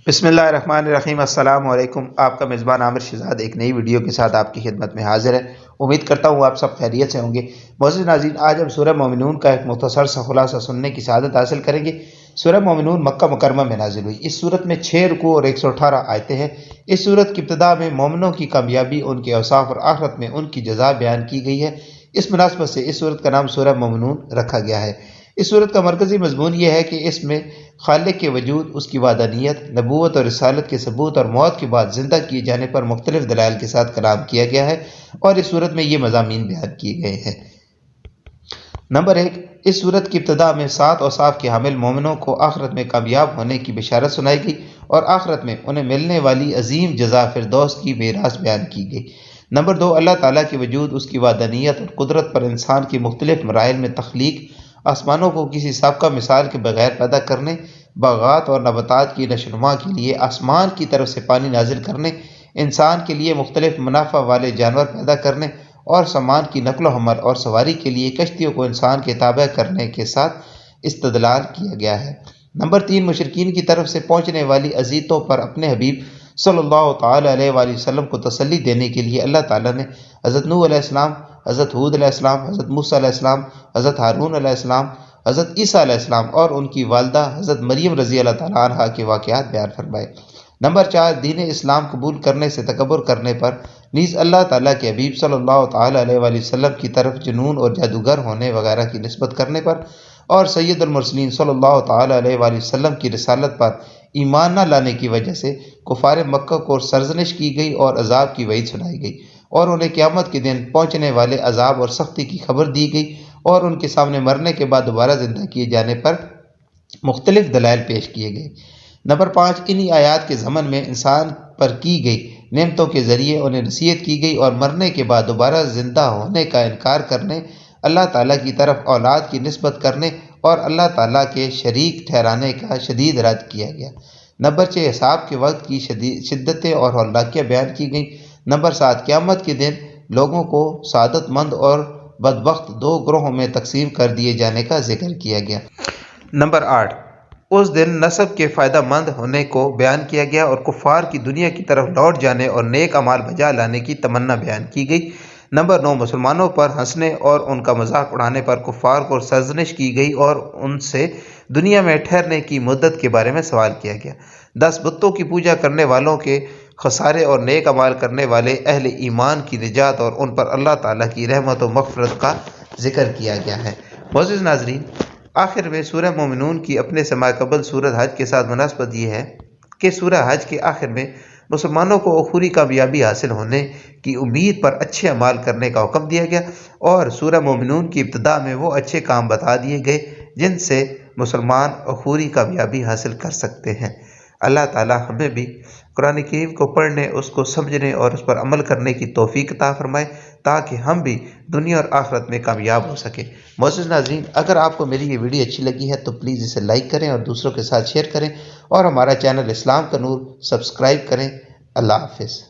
بسم اللہ الرحمن الرحیم۔ السلام علیکم۔ آپ کا میزبان عامر شہزاد ایک نئی ویڈیو کے ساتھ آپ کی خدمت میں حاضر ہے۔ امید کرتا ہوں آپ سب خیریت سے ہوں گے۔ معزز ناظرین، آج ہم سورہ مومنون کا ایک مختصر سا خلاصہ سننے کی سعادت حاصل کریں گے۔ سورہ مومنون مکہ مکرمہ میں نازل ہوئی۔ اس صورت میں 6 رکوع اور 118 آیتیں ہیں۔ اس صورت کی ابتدا میں مومنوں کی کامیابی، ان کے اوصاف اور آخرت میں ان کی جزا بیان کی گئی ہے۔ اس مناسبت سے اس صورت کا نام سورہ مومنون رکھا گیا ہے۔ اس صورت کا مرکزی مضمون یہ ہے کہ اس میں خالق کے وجود، اس کی وحدانیت، نبوت اور رسالت کے ثبوت اور موت کے بعد زندہ کیے جانے پر مختلف دلائل کے ساتھ کلام کیا گیا ہے، اور اس صورت میں یہ مضامین بیان کیے گئے ہیں۔ نمبر 1، اس صورت کی ابتدا میں 7 اوصاف کے حامل مومنوں کو آخرت میں کامیاب ہونے کی بشارت سنائی گئی، اور آخرت میں انہیں ملنے والی عظیم جزا فردوس کی میراث بیان کی گئی۔ نمبر 2، اللہ تعالیٰ کے وجود، اس کی وحدانیت اور قدرت پر انسان کی مختلف مراحل میں تخلیق، آسمانوں کو کسی سابقہ مثال کے بغیر پیدا کرنے، باغات اور نباتات کی نشوونما کے لیے آسمان کی طرف سے پانی نازل کرنے، انسان کے لیے مختلف منافع والے جانور پیدا کرنے، اور سامان کی نقل و حمل اور سواری کے لیے کشتیوں کو انسان کے تابع کرنے کے ساتھ استدلال کیا گیا ہے۔ نمبر 3، مشرکین کی طرف سے پہنچنے والی اذیتوں پر اپنے حبیب صلی اللہ تعالیٰ علیہ وآلہ وسلم کو تسلی دینے کے لیے اللہ تعالیٰ نے حضرت نوح علیہ السلام، حضرت ہود علیہ السلام، حضرت موسیٰ علیہ السلام، حضرت ہارون علیہ السلام، حضرت عیسیٰ علیہ السلام اور ان کی والدہ حضرت مریم رضی اللہ تعالیٰ عنہا کے واقعات بیان فرمائے۔ نمبر 4، دین اسلام قبول کرنے سے تکبر کرنے پر نیز اللہ تعالیٰ کے حبیب صلی اللہ تعالیٰ علیہ وآلہ وسلم کی طرف جنون اور جادوگر ہونے وغیرہ کی نسبت کرنے پر، اور سید المرسلین صلی اللہ تعالیٰ علیہ وآلہ وسلم کی رسالت پر ایمان نہ لانے کی وجہ سے کفار مکہ کو سرزنش کی گئی اور عذاب کی وعید سنائی گئی، اور انہیں قیامت کے دن پہنچنے والے عذاب اور سختی کی خبر دی گئی، اور ان کے سامنے مرنے کے بعد دوبارہ زندہ کیے جانے پر مختلف دلائل پیش کیے گئے۔ نمبر 5، انہی آیات کے ضمن میں انسان پر کی گئی نعمتوں کے ذریعے انہیں نصیحت کی گئی، اور مرنے کے بعد دوبارہ زندہ ہونے کا انکار کرنے، اللہ تعالیٰ کی طرف اولاد کی نسبت کرنے اور اللہ تعالیٰ کے شریک ٹھہرانے کا شدید رد کیا گیا۔ نمبر 6، حساب کے وقت کی شدتیں اور ہولناکیاں بیان کی گئیں۔ نمبر 7، قیامت کے دن لوگوں کو سعادت مند اور بدبخت 2 گروہوں میں تقسیم کر دیے جانے کا ذکر کیا گیا۔ نمبر 8، اس دن نسب کے فائدہ مند ہونے کو بیان کیا گیا، اور کفار کی دنیا کی طرف لوٹ جانے اور نیک اعمال بجا لانے کی تمنا بیان کی گئی۔ نمبر 9، مسلمانوں پر ہنسنے اور ان کا مذاق اڑانے پر کفار کو سرزنش کی گئی، اور ان سے دنیا میں ٹھہرنے کی مدت کے بارے میں سوال کیا گیا۔ 10، بتوں کی پوجا کرنے والوں کے خسارے اور نیک اعمال کرنے والے اہل ایمان کی نجات اور ان پر اللہ تعالیٰ کی رحمت و مغفرت کا ذکر کیا گیا ہے۔ معزز ناظرین، آخر میں سورہ مومنون کی اپنے سماع قبل سورۃ حج کے ساتھ مناسبت یہ ہے کہ سورہ حج کے آخر میں مسلمانوں کو اخروی کامیابی حاصل ہونے کی امید پر اچھے اعمال کرنے کا حکم دیا گیا، اور سورہ مومنون کی ابتدا میں وہ اچھے کام بتا دیے گئے جن سے مسلمان اخروی کامیابی حاصل کر سکتے ہیں۔ اللہ تعالیٰ ہمیں بھی قرآن کریم کو پڑھنے، اس کو سمجھنے اور اس پر عمل کرنے کی توفیق عطا فرمائے، تاکہ ہم بھی دنیا اور آخرت میں کامیاب ہو سکیں۔ معزز ناظرین، اگر آپ کو میری یہ ویڈیو اچھی لگی ہے تو پلیز اسے لائک کریں اور دوسروں کے ساتھ شیئر کریں، اور ہمارا چینل اسلام کا نور سبسکرائب کریں۔ اللہ حافظ۔